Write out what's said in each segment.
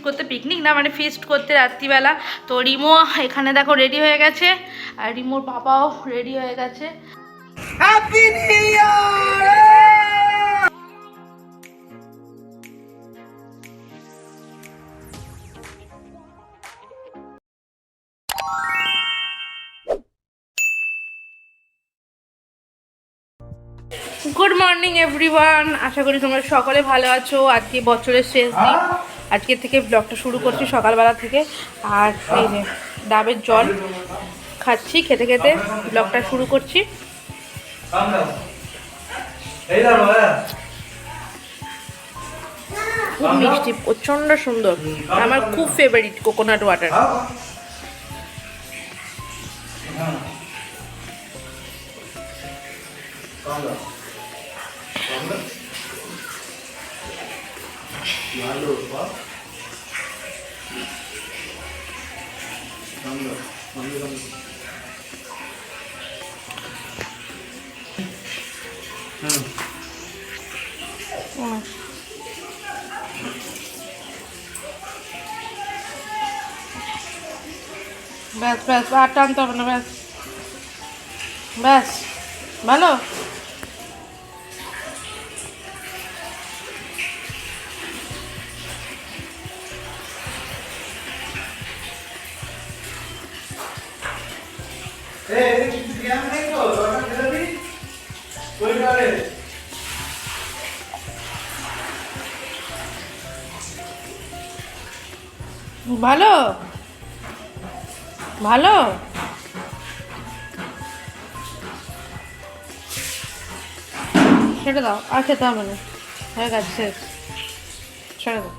করতে পিকনিক না মানে ফিস্ট করতে রাত্রিবেলা। তো রিমো এখানে দেখো রেডি হয়ে গেছে, আর রিমোর বাবাও রেডি হয়ে গেছে। Happy new year! Good morning everyone, আশা করি তোমরা সকলে ভালো আছো। আজকে বছরের শেষ দিন, আজকে থেকে ব্লগটা শুরু করছি সকালবেলা থেকে। আর এই যে ডাবের জল খাচ্ছি, খেতে খেতে ব্লগটা শুরু করছি। খুব মিষ্টি, প্রচণ্ড সুন্দর, আমার খুব ফেভারিট কোকোনাট ওয়াটার। ব্যাস ব্যাস, আর টানতে হবে না, ব্যাস ব্যাস, ভালো। ভালো ভালো, ছেড়ে দাও, আর খেতে হবে না, হয়ে গেছে, শেষ, ছেড়ে দাও।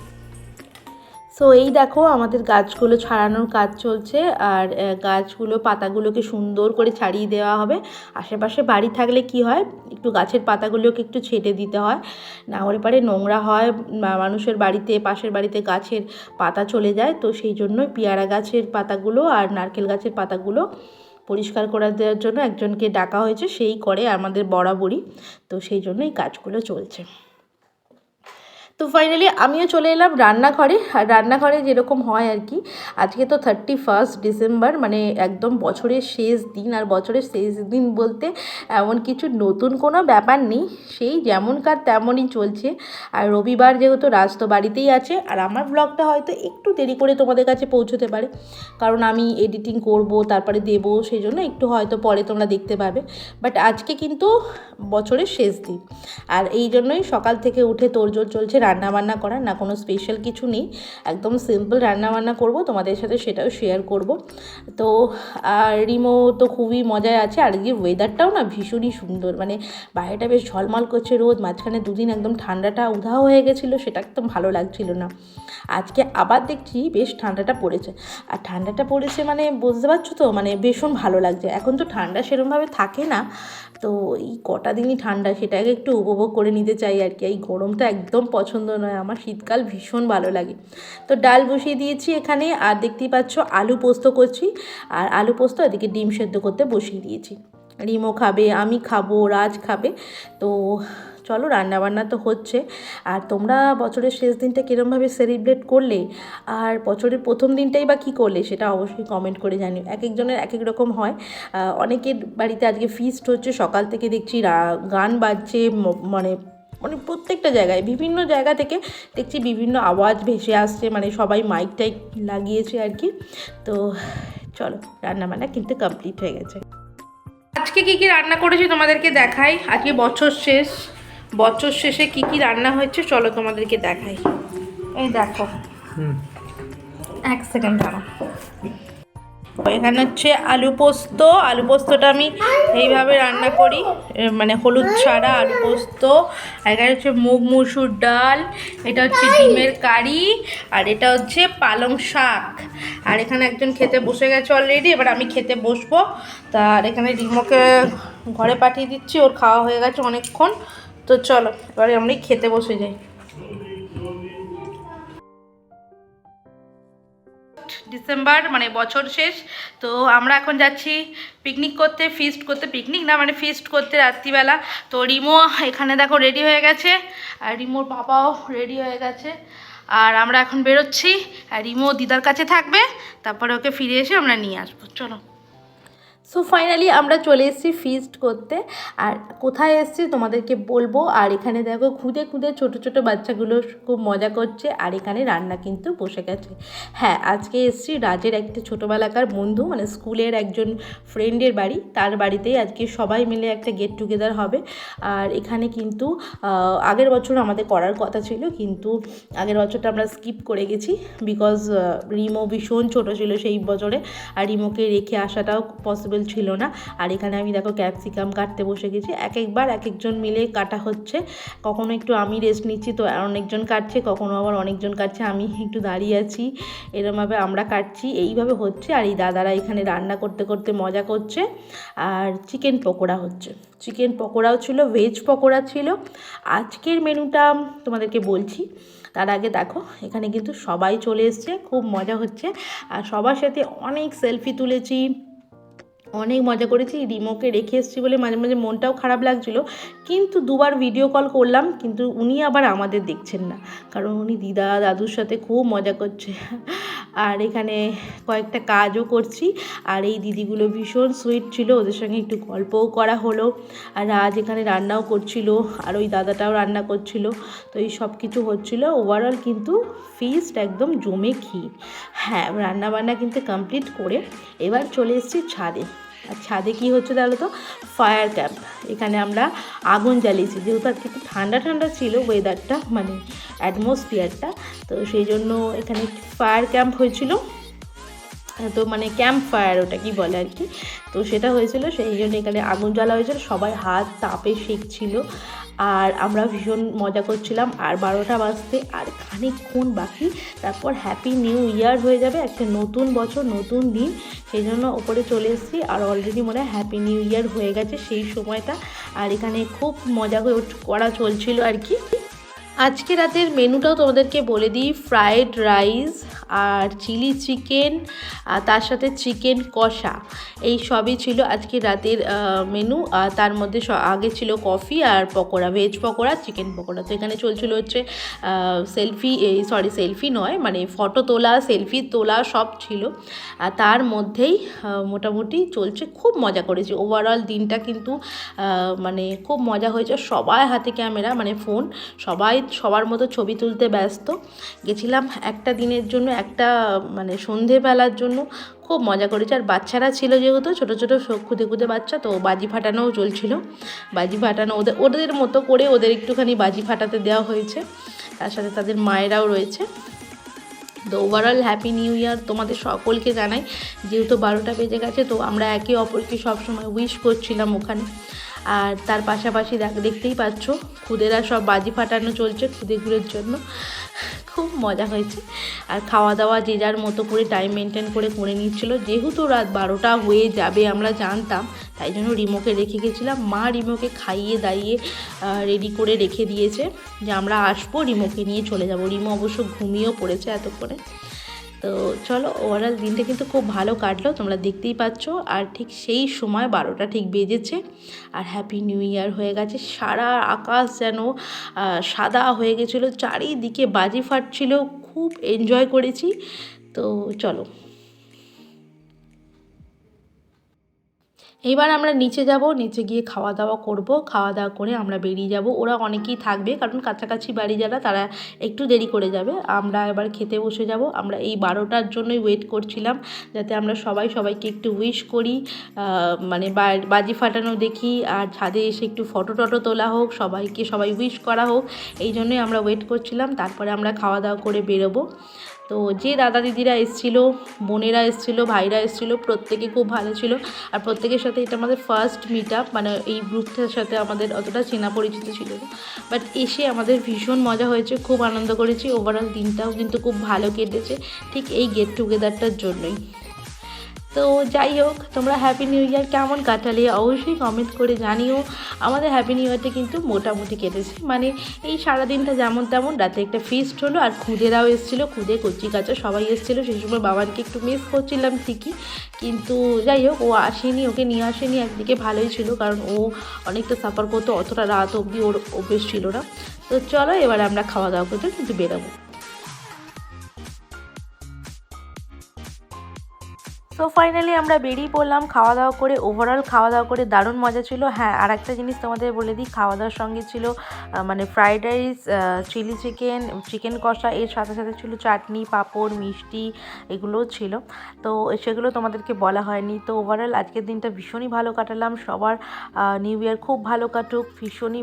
সো এই দেখো আমাদের গাছগুলো ছাড়ানোর কাজ চলছে, আর গাছগুলো পাতাগুলোকে সুন্দর করে ছাড়িয়ে দেওয়া হবে। আশেপাশে বাড়ি থাকলে কি হয়, একটু গাছের পাতাগুলোকে একটু ছেটে দিতে হয়, না হলে পারে নোংরা হয়, মানুষের বাড়িতে পাশের বাড়িতে গাছের পাতা চলে যায়। তো সেই জন্যই পেয়ারা গাছের পাতাগুলো আর নারকেল গাছের পাতাগুলো পরিষ্কার করে দেওয়ার জন্য একজনকে ডাকা হয়েছে, সেই করে আমাদের বরাবরই। তো সেই জন্য এই কাজগুলো চলছে। তো ফাইনালি আমিও চলে এলাম রান্নাঘরে। আর রান্নাঘরে যেরকম হয় আর কি, আজকে তো 31 ডিসেম্বর, মানে একদম বছরের শেষ দিন। আর বছরের শেষ দিন বলতে এমন কিছু নতুন কোনো ব্যাপার নেই, সেই যেমনকার তেমনই চলছে। আর রবিবার যেহেতু রাজ তো বাড়িতেই আছে, আর আমার ব্লগটা হয়তো একটু দেরি করে তোমাদের কাছে পৌঁছতে পারে, কারণ আমি এডিটিং করব তারপরে দেবো, সেই জন্য একটু হয়তো পরে তোমরা দেখতে পাবে। বাট আজকে কিন্তু বছরের শেষ দিন, আর এই জন্যই সকাল থেকে উঠে তোড়জোড় চলছে রান্নাবান্না করার। না কোনো স্পেশাল কিছু নেই, একদম সিম্পল রান্নাবান্না করব, তোমাদের সাথে সেটাও শেয়ার করব। তো আর রিমো তো খুবই মজায় আছে। আর এই ওয়েদারটাও না ভীষণই সুন্দর, মানে বাইরেটা বেশ ঝলমল করছে রোদ, মাঝখানে দুদিন একদম ঠান্ডাটা উধাও হয়ে গেছিলো, সেটা একদম ভালো লাগছিল না। আজকে আবার দেখছি বেশ ঠান্ডাটা পড়েছে, আর ঠান্ডাটা পড়েছে মানে বুঝতে পারছো তো, মানে ভীষণ ভালো লাগছে। এখন তো ঠান্ডা সেরকমভাবে থাকে না, তো এই কটা দিনই ঠান্ডা, সেটাকে একটু উপভোগ করে নিতে চাই আর কি। এই গরমটা একদম পছন্দ নয় আমার, শীতকাল ভীষণ ভালো লাগে। তো ডাল বসিয়ে দিয়েছি এখানে, আর দেখতেই পাচ্ছ আলু পোস্ত করছি, আর আলু পোস্ত এদিকে ডিম সেদ্ধ করতে বসিয়ে দিয়েছি। রিমো খাবে, আমি খাবো, রাজ খাবে। তো চলো, রান্নাবান্না তো হচ্ছে। আর তোমরা বছরের শেষ দিনটা কীরমভাবে সেলিব্রেট করলে, আর বছরের প্রথম দিনটাই বা কী করলে, সেটা অবশ্যই কমেন্ট করে জানিও। এক একজনের এক এক রকম হয়। অনেকের বাড়িতে আজকে ফিস্ট হচ্ছে, সকাল থেকে দেখছি গান বাজছে, মানে মানে প্রত্যেকটা জায়গায়, বিভিন্ন জায়গা থেকে দেখছি বিভিন্ন আওয়াজ ভেসে আসছে, মানে সবাই মাইক টাইক লাগিয়েছে আর কি। তো চলো, রান্নাবান্না কিন্তু কমপ্লিট হয়ে গেছে। আজকে কী কী রান্না করেছি তোমাদেরকে দেখাই। আজকে বছর শেষে কী কী রান্না হয়েছে চলো তোমাদেরকে দেখাই। এই দেখো, এক সেকেন্ড দাঁড়াও। এখানে হচ্ছে আলু পোস্তটা আমি এইভাবে রান্না করি, মানে হলুদ ছাড়া আলু পোস্ত। এখানে হচ্ছে মুগ মুসুর ডাল, এটা হচ্ছে ডিমের কারি, আর এটা হচ্ছে পালং শাক। আর এখানে একজন খেতে বসে গেছে অলরেডি, এবার আমি খেতে বসবো। তার এখানে রিমোকে ঘরে পাঠিয়ে দিচ্ছি, ওর খাওয়া হয়ে গেছে অনেকক্ষণ। তো চলো এবারে আমরা খেতে বসে যাই। ডিসেম্বর মানে বছর শেষ, তো আমরা এখন যাচ্ছি পিকনিক করতে, পিকনিক না মানে ফিস্ট করতে রাত্রিবেলা। তো রিমো এখানে দেখো রেডি হয়ে গেছে, আর রিমোর বাবাও রেডি হয়ে গেছে। আর আমরা এখন বেরোচ্ছি, আর রিমো দিদার কাছে থাকবে, তারপরে ওকে ফিরে এসে আমরা নিয়ে আসবো। চলো। সো ফাইনালি আমরা চলে এসেছি ফিস্ট করতে। আর কোথায় এসেছি তোমাদেরকে বলবো। আর এখানে দেখো খুদে খুদে ছোটো ছোটো বাচ্চাগুলো খুব মজা করছে, আর এখানে রান্না কিন্তু বসে গেছে। হ্যাঁ, আজকে এসেছি রাজের একটা ছোটোবেলাকার বন্ধু, মানে স্কুলের একজন ফ্রেন্ডের বাড়ি, তার বাড়িতেই আজকে সবাই মিলে একটা গেট টুগেদার হবে। আর এখানে কিন্তু আগের বছর আমাদের করার কথা ছিল, কিন্তু আগের বছরটা আমরা স্কিপ করে গেছি বিকজ রিমো ভীষণ ছোটো ছিল সেই বছরে, আর রিমোকে রেখে আসাটাও পসিবল ছিল না। আর এখানে আমি দেখো ক্যাপসিকাম কাটতে বসে গেছি, একবার এক একজন মিলে কাটা হচ্ছে। কখনো একটু আমি রেস্ট নিচ্ছি তো অনেকজন কাটছে, কখনো আবার অনেকজন কাটছে, আমি একটু দাঁড়িয়ে আছি, এরমভাবে আমরা কাটছি, এইভাবে হচ্ছে। আর এই দাদারা এখানে রান্না করতে করতে মজা করছে। আর চিকেন পকোড়া হচ্ছে, চিকেন পকোড়াও ছিল, ভেজ পকোড়া ছিল। আজকের মেনুটা তোমাদেরকে বলছি, তার আগে দেখো এখানে কিন্তু সবাই চলে এসছে, খুব মজা হচ্ছে। আর সবার সাথে অনেক সেলফি তুলেছি, অনেক মজা করেছি। রিমোকে রেখে এসেছি বলে মাঝে মাঝে মনটাও খারাপ লাগছিলো, কিন্তু দুবার ভিডিও কল করলাম, কিন্তু উনি আবার আমাদের দেখছেন না, কারণ উনি দিদা দাদুর সাথে খুব মজা করছে। আর এখানে কয়েকটা কাজও করছি। আর এই দিদিগুলো ভীষণ সুইট ছিল, ওদের সঙ্গে একটু গল্পও করা হলো। আর রাজ এখানে রান্নাও করছিল, আর ওই দাদাটাও রান্না করছিল। তো এই সব কিছু হচ্ছিলো। ওভারঅল কিন্তু ফিস্ট একদম জমে ক্ষীর। হ্যাঁ, রান্নাবান্না কিন্তু কমপ্লিট করে এবার চলে এসেছি ছাদে। আর ছাদে কী হচ্ছে তাহলে তো ফায়ার ক্যাম্প। এখানে আমরা আগুন জ্বালিয়েছি, যেহেতু আজকে একটু ঠান্ডা ঠান্ডা ছিল ওয়েদারটা, মানে অ্যাটমসফিয়ারটা, তো সেই জন্য এখানে ফায়ার ক্যাম্প হয়েছিল। তো মানে ক্যাম্প ফায়ার ওটা কি বলে আর কি, তো সেটা হয়েছিল, সেই জন্য এখানে আগুন জ্বালা হয়েছিল, সবাই হাত তাপে সেঁকছিল। আর আমরা ভীষণ মজা করছিলাম। আর 12টা বাজতে আর খানিকক্ষণ বাকি, তারপর হ্যাপি নিউ ইয়ার হয়ে যাবে, একটা নতুন বছর নতুন দিন, সেই জন্য ওপরে চলে এসেছি। আর অলরেডি মনে হয় হ্যাপি নিউ ইয়ার হয়ে গেছে সেই সময়টা। আর এখানে খুব মজা করা চলছিল আর কি। আজকে রাতের মেনুটাও তোমাদেরকে বলে দিই, ফ্রায়েড রাইস আর চিলি চিকেন, আর তার সাথে চিকেন কষা, এই সবই ছিল আজকে রাতের মেনু। আর তার মধ্যে আগে ছিল কফি আর পকোড়া, ভেজ পকোড়া, চিকেন পকোড়া। তো এখানে চলছিল হচ্ছে সেলফি নয়, মানে ফটো তোলা, সেলফি তোলা সব ছিল। আর তার মধ্যেই মোটামুটি চলছে, খুব মজা করেছি। ওভারঅল দিনটা কিন্তু মানে খুব মজা হয়েছে। সবার হাতে ক্যামেরা, মানে ফোন, সবার মতো ছবি তুলতে ব্যস্ত। গেছিলাম একটা দিনের জন্য, একটা মানে সন্ধেবেলার জন্য, খুব মজা করেছে। আর বাচ্চারা ছিল যেহেতু ছোটো ছোটো খুদে খুদে বাচ্চা, তো বাজি ফাটানোও চলছিল। বাজি ফাটানো ওদের মতো করে ওদের একটুখানি বাজি ফাটাতে দেওয়া হয়েছে, তার সাথে তাদের মায়েরাও রয়েছে। তো ওভারঅল হ্যাপি নিউ ইয়ার তোমাদের সকলকে জানাই। যেহেতু 12টা বেজে গেছে, তো আমরা একে অপরকে সবসময় উইশ করছিলাম ওখানে। আর তার পাশাপাশি দেখতেই পাচ্ছ খুদেরা সব বাজি ফাটানো চলছে খুদেগুলোর জন্য, খুব মজা হয়েছে। আর খাওয়া দাওয়া যে যার মতো করে টাইম মেনটেন করে নিচ্ছিলো। যেহেতু রাত 12টা হয়ে যাবে আমরা জানতাম, তাই জন্য রিমোকে রেখে গেছিলাম। মা রিমোকে খাইয়ে দাইয়ে রেডি করে রেখে দিয়েছে যে আমরা আসবো, রিমোকে নিয়ে চলে যাব। রিমো অবশ্য ঘুমিয়েও পড়েছে এতক্ষণে। তো চলো, ওভারঅল দিনটা কিন্তু খুব ভালো কাটলো, তোমরা দেখতেই পাচ্ছ। আর ঠিক সেই সময় 12টা ঠিক বেজেছে, আর হ্যাপি নিউ ইয়ার হয়ে গেছে। সারা আকাশ যেন সাদা হয়ে গেছিলো, চারিদিকে বাজি ফাটছিল, খুব এনজয় করেছি। তো চলো, এবার আমরা নিচে যাব, নিচে গিয়ে খাওয়া দাওয়া করব। খাওয়া দাওয়া করে আমরা বেরিয়ে যাব। ওরা অনেকেই থাকবে, কারণ কাছাকাছি বাড়ি যারা, তারা একটু দেরি করে যাবে। আমরা এবার খেতে বসে যাব। আমরা এই 12টার জন্যই ওয়েট করছিলাম, যাতে আমরা সবাইকে একটু উইশ করি, মানে বাজি ফাটানো দেখি, আর ছাদে এসে একটু ফটো টটো তোলা হোক, সবাই উইশ করা হোক, এই জন্যই আমরা ওয়েট করছিলাম। তারপরে আমরা খাওয়া দাওয়া করে বেরোবো। তো যে দাদা দিদিরা এসেছিলো, বোনেরা এসেছিলো, ভাইরা এসেছিলো, প্রত্যেকে খুব ভালো ছিল। আর প্রত্যেকের সাথে এটা আমাদের ফার্স্ট মিট আপ, মানে এই গ্রুপটার সাথে আমাদের অতটা চেনা পরিচিত ছিল না, বাট এসে আমাদের ভীষণ মজা হয়েছে, খুব আনন্দ করেছি। ওভারঅল দিনটাও কিন্তু খুব ভালো কেটেছে, ঠিক এই গেট টুগেদারটার জন্যই। তো যাই হোক, তোমরা হ্যাপি নিউ ইয়ার কেমন কাটালে অবশ্যই কমেন্ট করে জানিও। আমাদের হ্যাপি নিউ ইয়ারটা কিন্তু মোটামুটি কেটেছে, মানে এই সারাদিনটা যেমন তেমন। রাতে একটা ফিস্ট হলো, আর খুদেরাও এসেছিলো, খুদে কচি কাচা সবাই এসেছিলো। সেই সময় বাবানকে একটু মিস করছিলাম ঠিকই, কিন্তু যাই হোক, ও আসেনি, ওকে নিয়ে আসেনি। একদিকে ভালোই ছিল, কারণ ও অনেকটা সাফার করতো, অতটা রাত অবধি ওর অভ্যেস ছিল না। তো চলো, এবার আমরা খাওয়া দাওয়া করতে কিন্তু বেরোবো। সো ফাইনালি আমরা বেরিয়ে পড়লাম খাওয়া দাওয়া করে। ওভারঅল খাওয়া দাওয়া করে দারুণ মজা ছিল। হ্যাঁ, আর একটা জিনিস তোমাদের বলে দিই, খাওয়া দাওয়ার সঙ্গে ছিল মানে fried rice, chilli chicken, chicken কষা, এর সাথে সাথে ছিল চাটনি, পাঁপড়, মিষ্টি, এগুলোও ছিল। তো সেগুলো তোমাদেরকে বলা হয়নি। তো ওভারঅল আজকের দিনটা ভীষণই ভালো কাটালাম। সবার নিউ ইয়ার খুব ভালো কাটুক, ভীষণই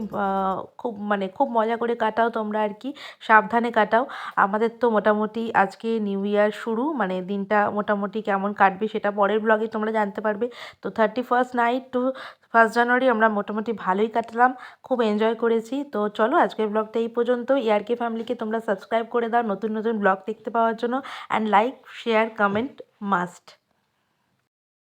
খুব মজা করে কাটাও তোমরা আর কি, সাবধানে কাটাও। আমাদের তো মোটামুটি আজকে নিউ ইয়ার শুরু, মানে দিনটা মোটামুটি কেমন কাটবে সেটা পরের ব্লগে তোমরা জানতে পারবে। তো 31st নাইট টু 1st জানুয়ারি আমরা মোটামুটি ভালোই কাটালাম, খুব এনজয় করেছি। তো চলো আজকের ব্লগটা এই পর্যন্ত। ইয়ারকে ফ্যামিলিকে তোমরা সাবস্ক্রাইব করে দাও নতুন নতুন ব্লগ দেখতে পাওয়ার জন্য। And like, share, comment must.